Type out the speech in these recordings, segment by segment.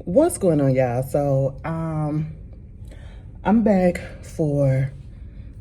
What's going on, y'all? So I'm back for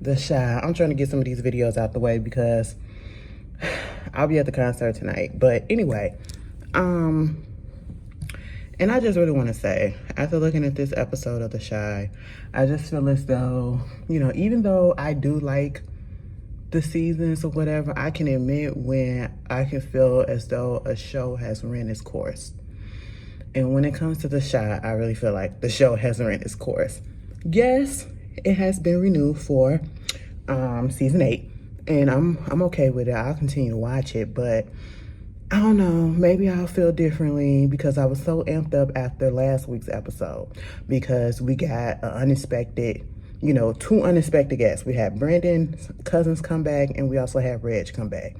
the Shy. I'm trying to get some of these videos out the way because I'll be at the concert tonight. But anyway, and I just really want to say, after looking at this episode of the Shy, I just feel as though, even though I do like the seasons or whatever, I can admit when I can feel as though a show has ran its course. And when it comes to the Shy, I really feel like the show has ran its course. Yes, it has been renewed for season 8, and I'm okay with it. I'll continue to watch it, but I don't know, maybe I'll feel differently because I was so amped up after last week's episode because we got an unexpected, two unexpected guests. We had Brandon's cousins come back, and we also had Reg come back.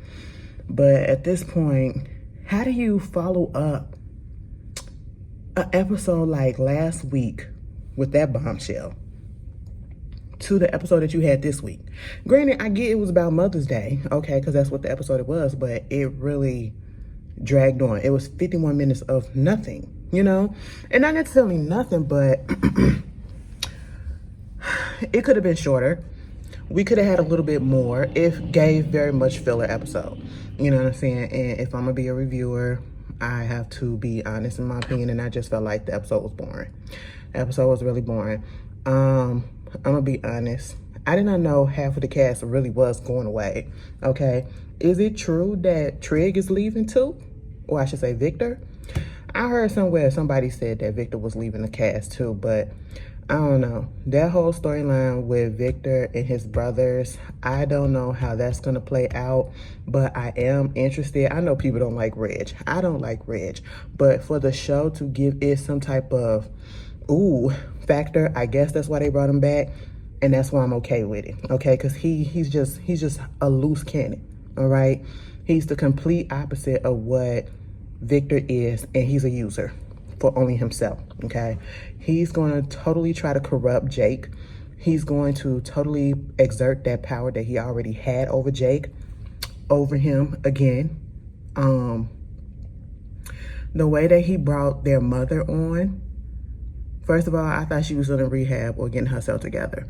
But at this point, how do you follow up an episode like last week with that bombshell to the episode that you had this week? Granted, I get it was about Mother's Day, okay, because that's what the episode it was, but it really dragged on. It was 51 minutes of nothing, and not necessarily nothing, but it could have been shorter. We could have had a little bit more. It gave very much filler episode, you know what I'm saying? And if I'm gonna be a reviewer, I have to be honest in my opinion, and I just felt like the episode was boring. The episode was really boring. I'm gonna be honest. I did not know half of the cast really was going away, okay? Is it true that Trig is leaving too? Or I should say Victor? I heard somewhere somebody said that Victor was leaving the cast too, but I don't know. That whole storyline with Victor and his brothers, I don't know how that's going to play out, but I am interested. I know people don't like Reg. I don't like Reg. But for the show to give it some type of factor, I guess that's why they brought him back, and that's why I'm okay with it, okay? Because he's just a loose cannon, all right? He's the complete opposite of what Victor is, and he's a user for only himself, okay? He's going to totally try to corrupt Jake. He's going to totally exert that power that he already had over Jake, over him again. The way that he brought their mother on, first of all, I thought she was in a rehab or getting herself together.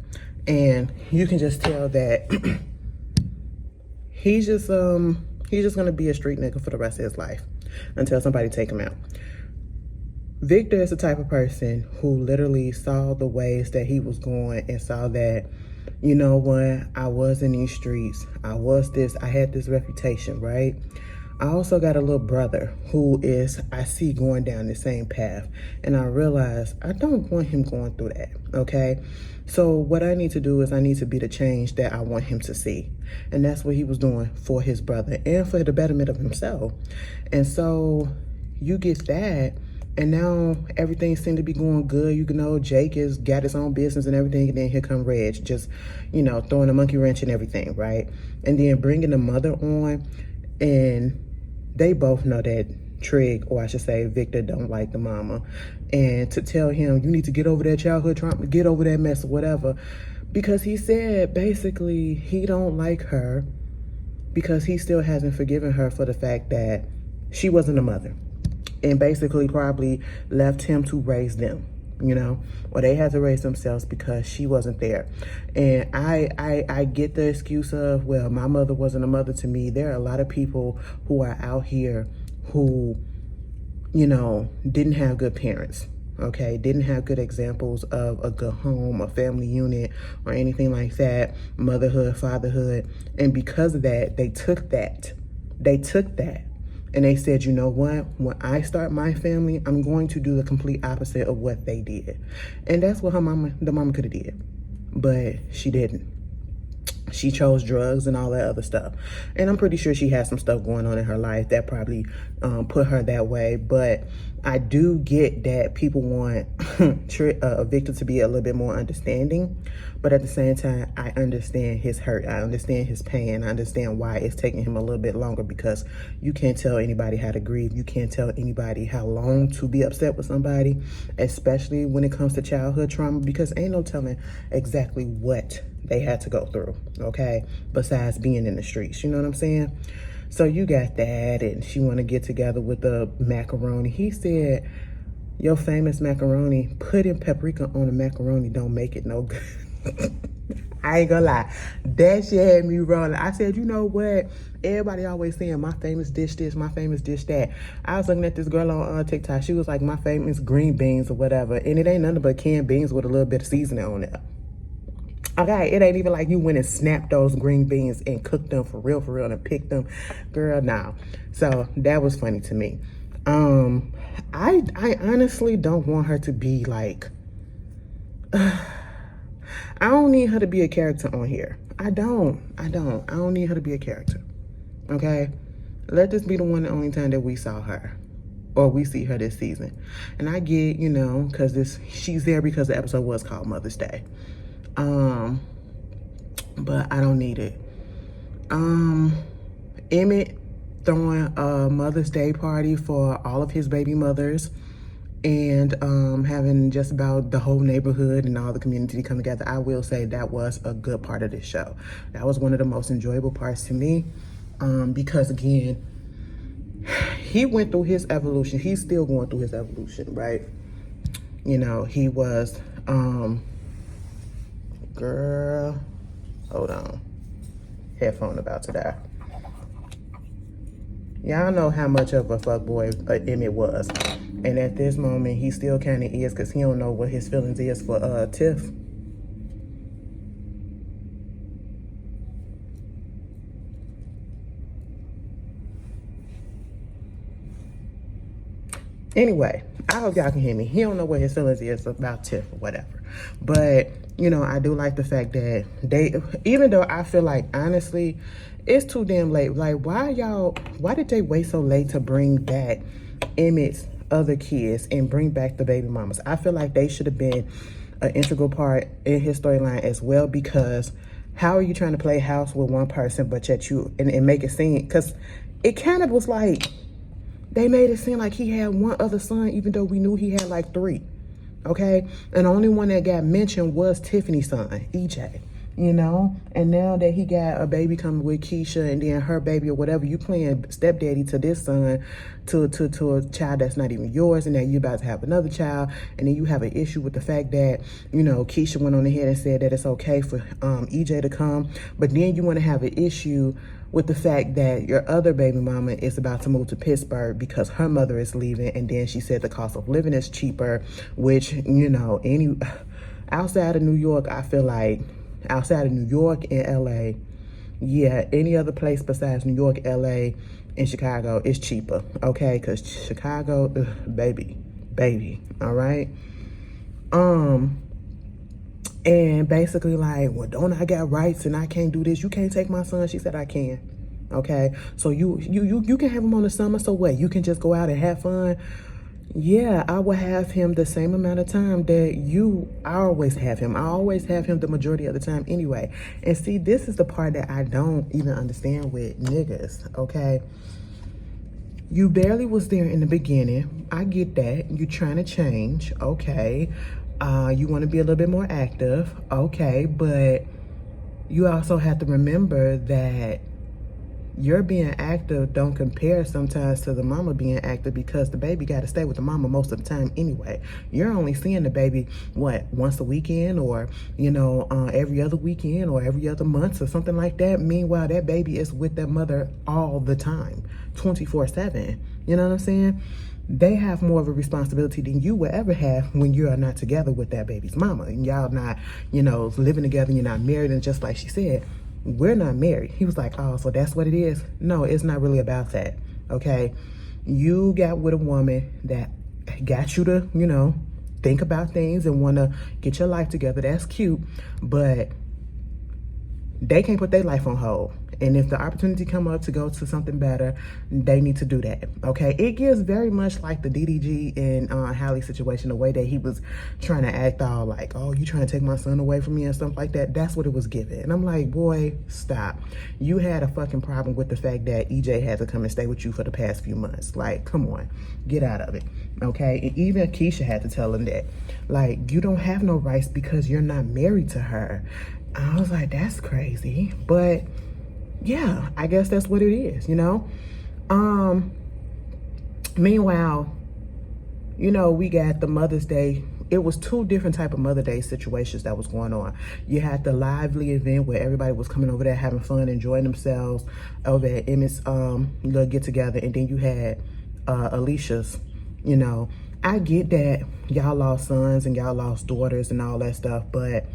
And you can just tell that he's just gonna be a street nigga for the rest of his life until somebody take him out. Victor is the type of person who literally saw the ways that he was going and saw that, I was in these streets. I had this reputation, right? I also got a little brother who I see going down the same path. And I realized I don't want him going through that, okay? So what I need to do is I need to be the change that I want him to see. And that's what he was doing for his brother and for the betterment of himself. And so you get that, and now everything seemed to be going good. Jake has got his own business and everything, and then here come Reg, just, throwing a monkey wrench and everything, right? And then bringing the mother on, and they both know that Trig, or I should say Victor, don't like the mama. And to tell him, you need to get over that childhood trauma, get over that mess or whatever, because he said basically he don't like her because he still hasn't forgiven her for the fact that she wasn't a mother, and basically probably left him to raise them, or they had to raise themselves because she wasn't there. And I get the excuse of, well, my mother wasn't a mother to me. There are a lot of people who are out here who, didn't have good parents, okay? Didn't have good examples of a good home, a family unit, or anything like that, motherhood, fatherhood. And because of that, they took that. And they said, you know what? When I start my family, I'm going to do the complete opposite of what they did. And that's what the mama could have did. But she didn't. She chose drugs and all that other stuff. And I'm pretty sure she has some stuff going on in her life that probably put her that way. But I do get that people want Victor to be a little bit more understanding. But at the same time, I understand his hurt. I understand his pain. I understand why it's taking him a little bit longer, because you can't tell anybody how to grieve. You can't tell anybody how long to be upset with somebody, especially when it comes to childhood trauma, because ain't no telling exactly what they had to go through, okay? Besides being in the streets, you know what I'm saying? So you got that, and she want to get together with the macaroni. He said, your famous macaroni, putting paprika on a macaroni don't make it no good. I ain't gonna lie. That shit had me rolling. I said, you know what? Everybody always saying my famous dish this, my famous dish that. I was looking at this girl on TikTok. She was like, my famous green beans or whatever. And it ain't nothing but canned beans with a little bit of seasoning on it. Okay, it ain't even like you went and snapped those green beans and cooked them for real, and picked them. Girl, now. So that was funny to me. I honestly don't want her to be like, I don't need her to be a character on here. I don't need her to be a character. Okay? Let this be the one and only time that we saw her. Or we see her this season. And I get, you know, because she's there because the episode was called Mother's Day. But I don't need it. Emmett throwing a Mother's Day party for all of his baby mothers and having just about the whole neighborhood and all the community to come together. I will say that was a good part of this show. That was one of the most enjoyable parts to me, because again, he went through his evolution. He's still going through his evolution, right? You know, he was, girl, hold on. Headphone about to die. Y'all know how much of a fuckboy Emmett was. And at this moment, he still kind of is, because he don't know what his feelings is for Tiff. Anyway, I hope y'all can hear me. He don't know what his feelings is about Tiff or whatever. But, you know, I do like the fact that they, even though I feel like, honestly, it's too damn late. Like, why did they wait so late to bring back Emmett's other kids and bring back the baby mamas? I feel like they should have been an integral part in his storyline as well, because how are you trying to play house with one person but yet you, and make it seem, because it kind of was like, they made it seem like he had one other son, even though we knew he had like 3, okay? And the only one that got mentioned was Tiffany's son, EJ, you know? And now that he got a baby coming with Keisha and then her baby or whatever, you playing stepdaddy to this son, to a child that's not even yours, and now you about to have another child, and then you have an issue with the fact that, you know, Keisha went on ahead and said that it's okay for EJ to come, but then you want to have an issue with the fact that your other baby mama is about to move to Pittsburgh because her mother is leaving, and then she said the cost of living is cheaper, which, you know, outside of New York, I feel like, outside of New York and LA, yeah, any other place besides New York, LA, and Chicago is cheaper, okay? Because Chicago, baby, all right? And basically like, well, don't I got rights and I can't do this? You can't take my son. She said, I can. Okay. So you can have him on the summer. So what? You can just go out and have fun. Yeah, I will have him the same amount of time that I always have him. I always have him the majority of the time anyway. And see, this is the part that I don't even understand with niggas, okay? You barely was there in the beginning. I get that. You're trying to change, okay? You want to be a little bit more active, okay, but you also have to remember that your being active don't compare sometimes to the mama being active, because the baby got to stay with the mama most of the time anyway. You're only seeing the baby, what, once a weekend, or, you know, every other weekend or every other month or something like that. Meanwhile, that baby is with their mother all the time, 24/7. You know what I'm saying? They have more of a responsibility than you will ever have when you are not together with that baby's mama. And y'all not, you know, living together, you're not married. And just like she said, we're not married. He was like, oh, so that's what it is? No, it's not really about that, okay? You got with a woman that got you to, you know, think about things and want to get your life together. That's cute, but they can't put their life on hold. And if the opportunity come up to go to something better, they need to do that, okay? It gives very much like the DDG and Hallie situation, the way that he was trying to act all like, oh, you trying to take my son away from me and stuff like that. That's what it was given. And I'm like, boy, stop. You had a fucking problem with the fact that EJ had to come and stay with you for the past few months. Like, come on, get out of it, okay? And even Keisha had to tell him that. Like, you don't have no rights because you're not married to her. I was like, that's crazy. But yeah, I guess that's what it is, you know? Meanwhile, You know, we got the Mother's Day. It was two different type of Mother Day situations that was going on. You had the lively event where everybody was coming over there having fun, enjoying themselves over at Emmett's little get together, and then you had Alicia's. You know, I get that y'all lost sons and y'all lost daughters and all that stuff, but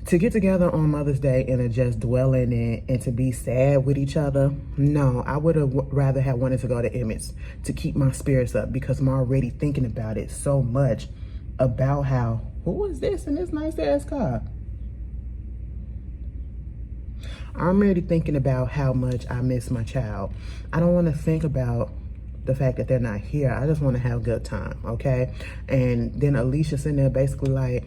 to get together on Mother's Day and to just dwell in it and to be sad with each other, no, I would have rather have wanted to go to Emmett's to keep my spirits up, because I'm already thinking about it so much, about how, who is this in this nice ass car? I'm already thinking about how much I miss my child. I don't want to think about the fact that they're not here. I just want to have a good time, okay? And then Alicia sitting there basically like,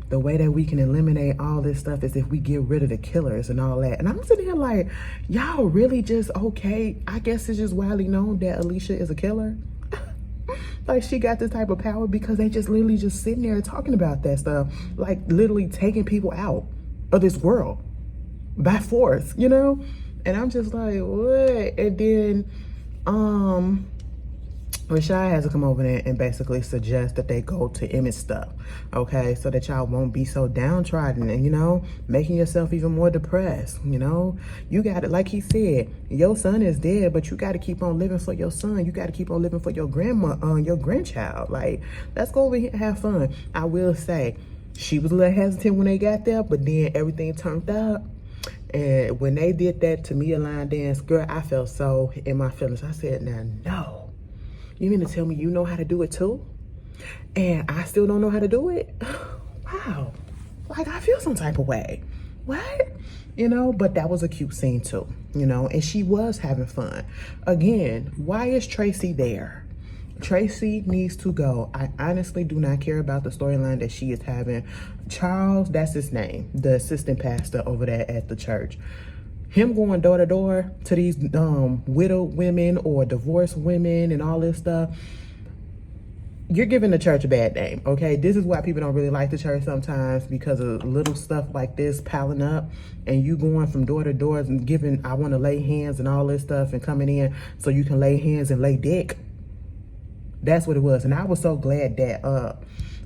the way that we can eliminate all this stuff is if we get rid of the killers and all that. And I'm sitting here like, y'all really just, okay, I guess it's just widely known that Alicia is a killer. Like, she got this type of power because they just literally just sitting there talking about that stuff, like literally taking people out of this world by force, you know? And I'm just like, what? And then Rashad has to come over there and basically suggest that they go to Emmett's stuff, okay? So that y'all won't be so downtrodden and, you know, making yourself even more depressed, you know? You got it, like he said, your son is dead, but you got to keep on living for your son. You got to keep on living for your your grandchild. Like, let's go over here and have fun. I will say, she was a little hesitant when they got there, but then everything turned out. And when they did that to me, a line dance, girl, I felt so in my feelings. I said, now, no. You mean to tell me you know how to do it too? And I still don't know how to do it? Wow. Like, I feel some type of way. What? You know, but that was a cute scene too, you know, and she was having fun. Again, why is Tracy there? Tracy needs to go. I honestly do not care about the storyline that she is having. Charles, that's his name, the assistant pastor over there at the church. Him going door to door to these widowed women or divorced women and all this stuff, you're giving the church a bad name, okay? This is why people don't really like the church sometimes, because of little stuff like this piling up, and you going from door to door and giving, I want to lay hands and all this stuff, and coming in so you can lay hands and lay dick. That's what it was. And I was so glad that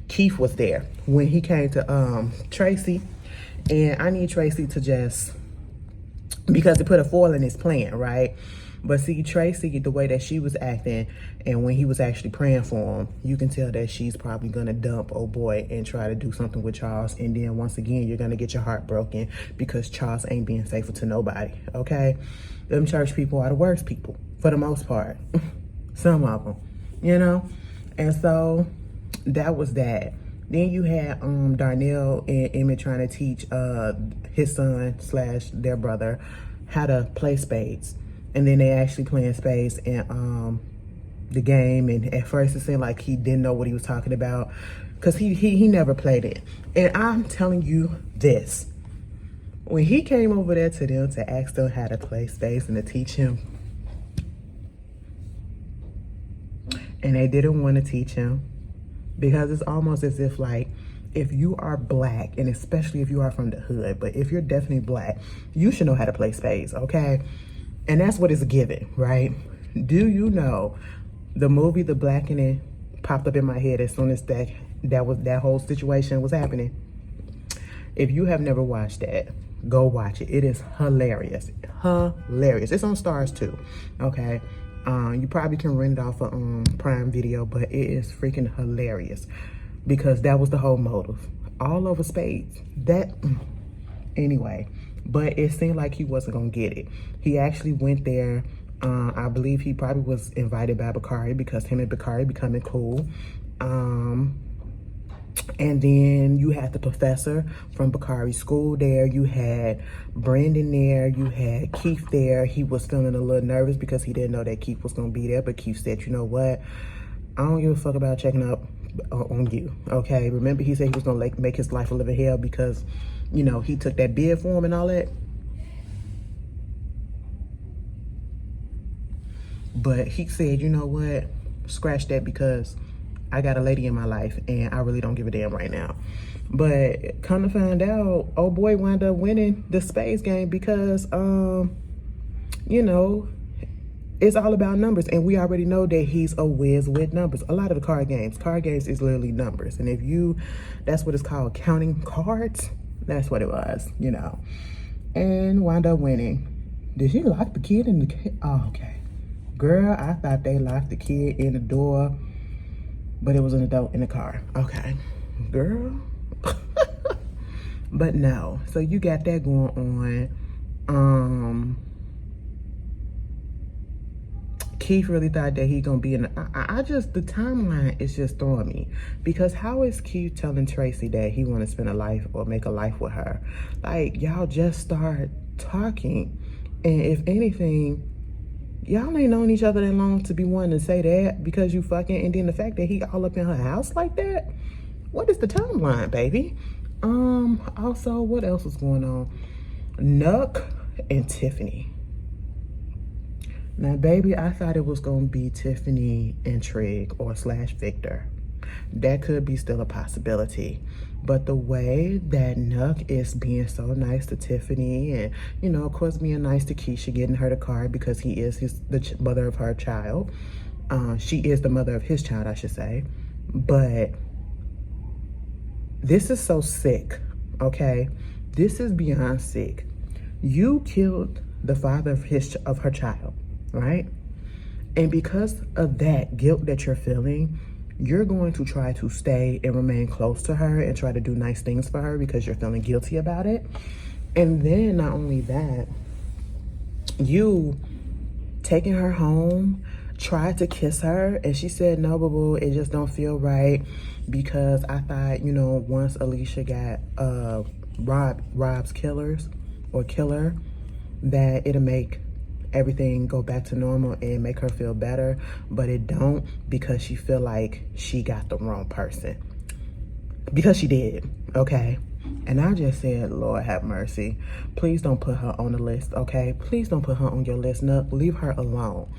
Keith was there when he came to Tracy, and I need Tracy to just, because it put a foil in his plan, right? But see, Tracy, the way that she was acting, and when he was actually praying for him, you can tell that she's probably gonna dump old boy and try to do something with Charles. And then once again, you're gonna get your heart broken because Charles ain't being faithful to nobody, okay? Them church people are the worst people, for the most part. Some of them, you know? And so, that was that. Then you had Darnell and Emmett trying to teach his son / their brother how to play spades. And then they actually playing spades in the game. And at first it seemed like he didn't know what he was talking about, because he never played it. And I'm telling you this. When he came over there to them to ask them how to play spades and to teach him, and they didn't want to teach him, because it's almost as if, like, if you are black, and especially if you are from the hood, but if you're definitely black, you should know how to play spades, okay? And that's what it's given, right? Do you know the movie The Blackening popped up in my head as soon as that whole situation was happening? If you have never watched that, go watch it. It is hilarious. Hilarious. It's on Stars too, okay? You probably can rent it off of Prime Video, but it is freaking hilarious, because that was the whole motive. All over Spades. Anyway, but it seemed like he wasn't gonna get it. He actually went there. I believe he probably was invited by Bakari, because him and Bakari becoming cool. And then you had the professor from Bakari's school there. You had Brandon there. You had Keith there. He was feeling a little nervous because he didn't know that Keith was going to be there. But Keith said, you know what? I don't give a fuck about checking up on you, okay? Remember, he said he was going to make his life a living hell because, you know, he took that bid for him and all that. But he said, you know what? Scratch that, because I got a lady in my life and I really don't give a damn right now. But come to find out, oh boy wound up winning the Spades game because, you know, It's all about numbers, and we already know that he's a whiz with numbers. A lot of the card games is literally numbers, and if you, that's what it's called, counting cards. That's what it was, you know. And wound up winning. Did she lock the kid in the? Oh, okay, girl. I thought they locked the kid in the door, but it was an adult in the car. Okay, girl. But no. So you got that going on. Keith really thought that he gonna be in the, I just, the timeline is just throwing me, because how is Keith telling Tracy that he want to spend a life or make a life with her? Like, y'all just start talking, and if anything, y'all ain't known each other that long to be wanting to say that because you fucking, and then the fact that he all up in her house like that. What is the timeline, baby? Also, what else is going on? Nuck and Tiffany. Now, baby, I thought it was going to be Tiffany and Trig or / Victor. That could be still a possibility. But the way that Nuck is being so nice to Tiffany and, you know, of course, being nice to Keisha, getting her the card because he is the mother of her child. She is the mother of his child, I should say. But this is so sick, okay? This is beyond sick. You killed the father of her child. Right? And because of that guilt that you're feeling, you're going to try to stay and remain close to her and try to do nice things for her because you're feeling guilty about it. And then not only that, you taking her home, tried to kiss her, and she said, no, boo-boo, it just don't feel right because I thought, you know, once Alicia got Rob's killer, that it'll make everything go back to normal and make her feel better, but it don't, because she feel like she got the wrong person, because she did, okay? And I just said, Lord have mercy, please don't put her on the list, okay? Please don't put her on your list. No, leave her alone.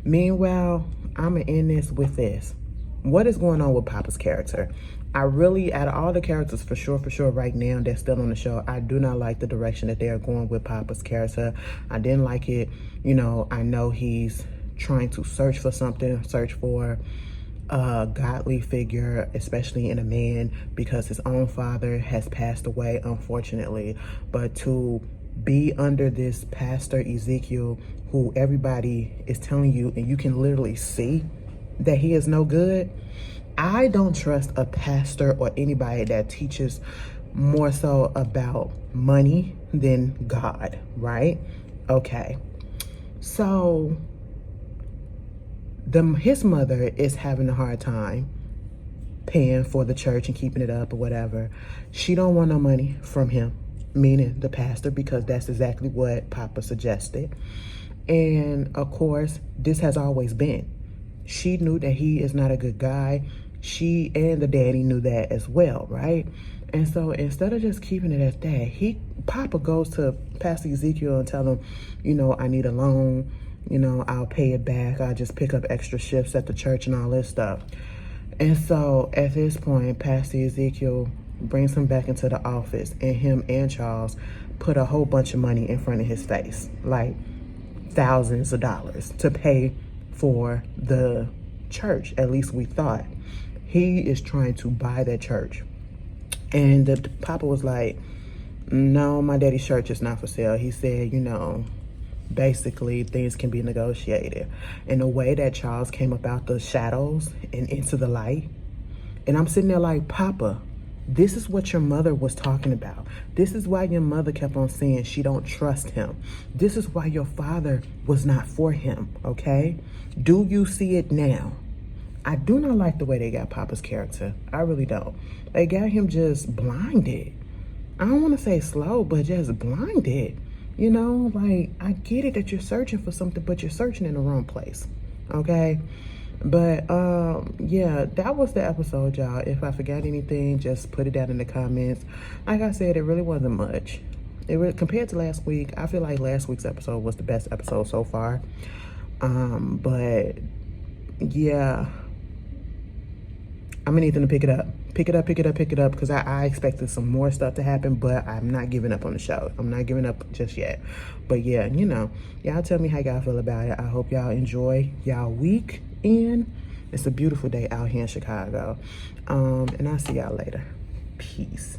Meanwhile, I'm gonna end this with this. What is going on with Papa's character? I really, out of all the characters, for sure, right now that's still on the show, I do not like the direction that they are going with Papa's character. I didn't like it. You know, I know he's trying to search for something, search for a godly figure, especially in a man, because his own father has passed away, unfortunately. But to be under this Pastor Ezekiel, who everybody is telling you, and you can literally see that he is no good. I don't trust a pastor or anybody that teaches more so about money than God, right? Okay. So his mother is having a hard time paying for the church and keeping it up or whatever. She don't want no money from him, meaning the pastor, because that's exactly what Papa suggested. And of course, this has always been. She knew that he is not a good guy. She and the daddy knew that as well, right? And so instead of just keeping it at that, Papa goes to Pastor Ezekiel and tell him, you know, I need a loan, you know, I'll pay it back. I'll just pick up extra shifts at the church and all this stuff. And so at this point, Pastor Ezekiel brings him back into the office, and him and Charles put a whole bunch of money in front of his face, like thousands of dollars to pay for the church. At least we thought. He is trying to buy that church. And the Papa was like, no, my daddy's church is not for sale. He said, you know, basically things can be negotiated. And the way that Charles came up out the shadows and into the light, and I'm sitting there like, Papa, this is what your mother was talking about. This is why your mother kept on saying she don't trust him. This is why your father was not for him, okay? Do you see it now? I do not like the way they got Papa's character. I really don't. They got him just blinded. I don't want to say slow, but just blinded. You know, like, I get it that you're searching for something, but you're searching in the wrong place, okay? But, yeah, that was the episode, y'all. If I forgot anything, just put it down in the comments. Like I said, it really wasn't much. Compared to last week, I feel like last week's episode was the best episode so far. But, yeah, I'm gonna need them to pick it up. Pick it up, because I expected some more stuff to happen, but I'm not giving up on the show. I'm not giving up just yet. But yeah, you know, y'all tell me how y'all feel about it. I hope y'all enjoy y'all weekend. It's a beautiful day out here in Chicago. And I'll see y'all later. Peace.